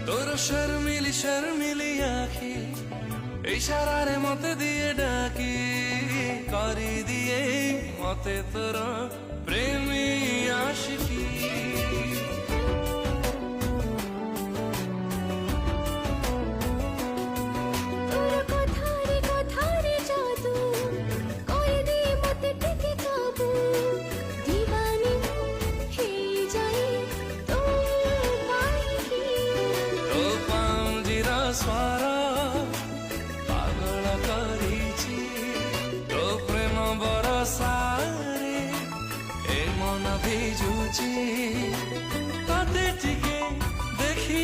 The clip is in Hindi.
तोर शर्मिली शर्मिली आखी इशारारे मते दिए डाकी करी दिए मते तोर प्रेमी आशिकी स्वारा पागल करिछि तो प्रेम बरसारे ए मन भिजुछि तते टिके देखी